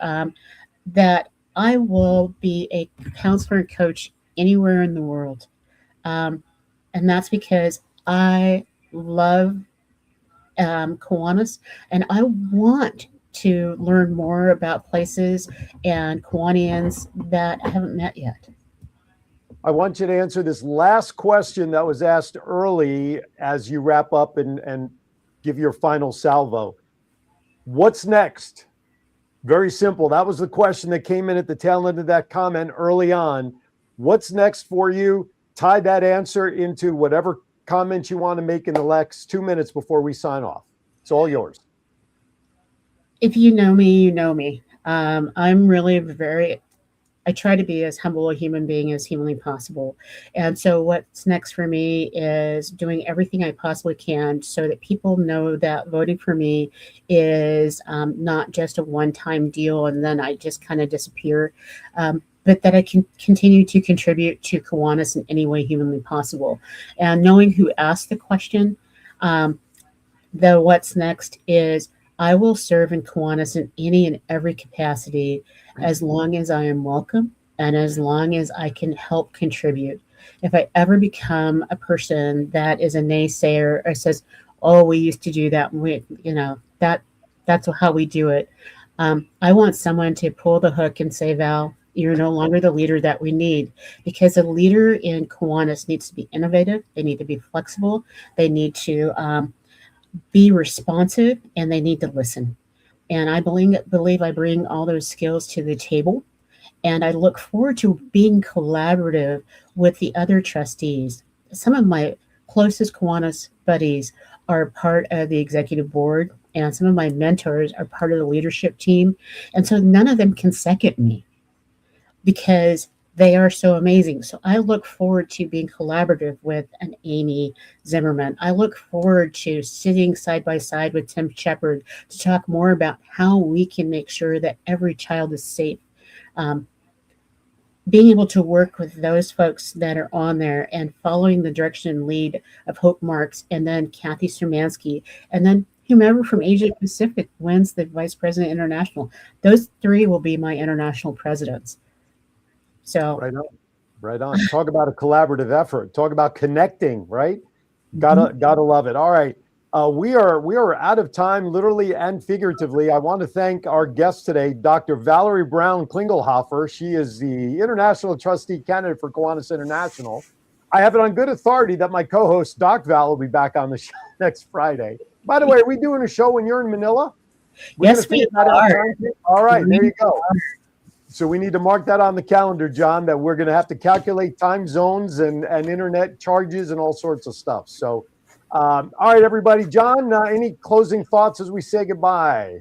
that I will be a counselor and coach anywhere in the world. And that's because I love Kiwanis, and I want to learn more about places and Kiwanians that I haven't met yet. I want you to answer this last question that was asked early as you wrap up and give your final salvo. What's next? Very simple. That was the question that came in at the tail end of that comment early on. What's next for you? Tie that answer into whatever comments you want to make in the next 2 minutes before we sign off. It's all yours. If you know me, you know me. I'm really I try to be as humble a human being as humanly possible. And so what's next for me is doing everything I possibly can so that people know that voting for me is not just a one-time deal and then I just kind of disappear, but that I can continue to contribute to Kiwanis in any way humanly possible. And knowing who asked the question, the what's next is I will serve in Kiwanis in any and every capacity as long as I am welcome and as long as I can help contribute. If I ever become a person that is a naysayer or says, oh, we used to do that, that's how we do it. I want someone to pull the hook and say, Val, you're no longer the leader that we need, because a leader in Kiwanis needs to be innovative. They need to be flexible. They need to be responsive, and they need to listen. And I believe I bring all those skills to the table. And I look forward to being collaborative with the other trustees. Some of my closest Kiwanis buddies are part of the executive board, and some of my mentors are part of the leadership team. And so none of them can second me because they are so amazing. So I look forward to being collaborative with an Amy Zimmerman. I look forward to sitting side by side with Tim Shepard to talk more about how we can make sure that every child is safe. Being able to work with those folks that are on there and following the direction and lead of Hope Marks and then Kathy Sturmansky and then whomever from Asia Pacific wins the Vice President International. Those 3 will be my international presidents. So right on. Talk about a collaborative effort. Talk about connecting, right? Gotta love it. All right. We are out of time, literally and figuratively. I want to thank our guest today, Dr. Valarie Brown-Klingelhoefer. She is the International Trustee candidate for Kiwanis International. I have it on good authority that my co-host Doc Val will be back on the show next Friday. By the way, are we doing a show when you're in Manila? Yes, we are. All right, there you go. So we need to mark that on the calendar, John, that we're going to have to calculate time zones and internet charges and all sorts of stuff. So, all right, everybody. John, any closing thoughts as we say goodbye?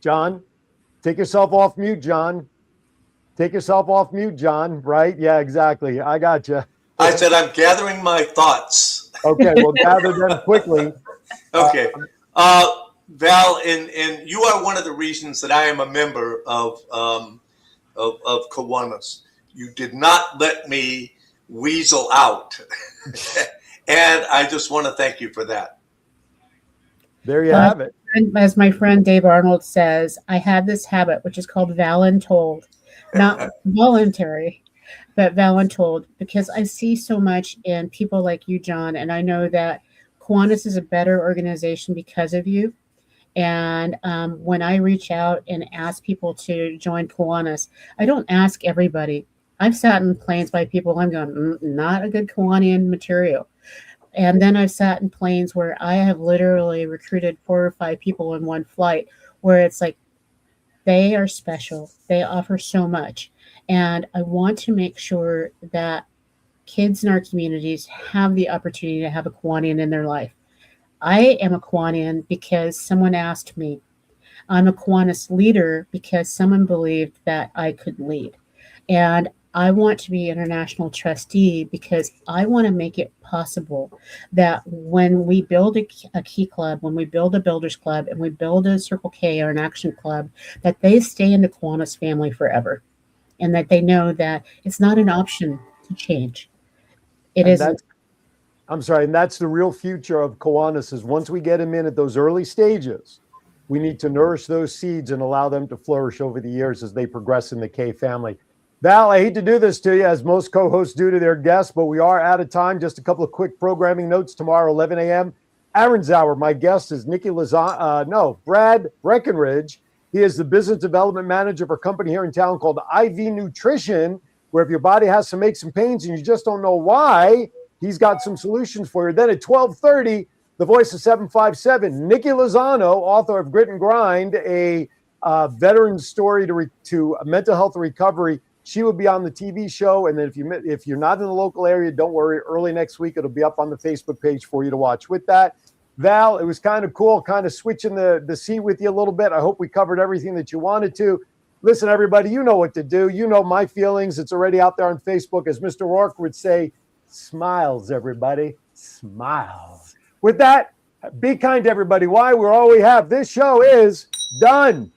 John, take yourself off mute, John. Take yourself off mute, John. Right? Yeah, exactly. I got you. I said I'm gathering my thoughts. Okay, well, gather them quickly. Okay. Val, and you are one of the reasons that I am a member of Kiwanis. You did not let me weasel out. And I just want to thank you for that. There you have it. And as my friend Dave Arnold says, I have this habit, which is called voluntold, not voluntary, but voluntold, because I see so much in people like you, John, and I know that Kiwanis is a better organization because of you. And when I reach out and ask people to join Kiwanis, I don't ask everybody. I've sat in planes by people I'm going, not a good Kiwanian material. And then I've sat in planes where I have literally recruited 4 or 5 people in one flight where it's like, they are special. They offer so much. And I want to make sure that kids in our communities have the opportunity to have a Kiwanian in their life. I am a Kiwanian because someone asked me. I'm a Kiwanis leader because someone believed that I could lead. And I want to be international trustee because I want to make it possible that when we build a key club, when we build a builders club, and we build a Circle K or an action club, that they stay in the Kiwanis family forever. And that they know that it's not an option to change. It isn't. I'm sorry, and that's the real future of Kiwanis is once we get them in at those early stages, we need to nourish those seeds and allow them to flourish over the years as they progress in the K family. Val, I hate to do this to you, as most co-hosts do to their guests, but we are out of time. Just a couple of quick programming notes. Tomorrow, 11 a.m., Aaron's Hour. My guest is Brad Breckenridge. He is the business development manager for a company here in town called IV Nutrition, where if your body has some aches and pains and you just don't know why, he's got some solutions for you. Then at 12:30, the voice of 757, Nikki Lozano, author of Grit and Grind, a veteran's story to mental health recovery. She will be on the TV show. And then if you're not in the local area, don't worry. Early next week, it'll be up on the Facebook page for you to watch. With that, Val, it was kind of cool, kind of switching the seat with you a little bit. I hope we covered everything that you wanted to. Listen, everybody, you know what to do. You know my feelings. It's already out there on Facebook. As Mr. Rourke would say, smiles, everybody. Smiles. With that, be kind to everybody. Why? We're all we have. This show is done.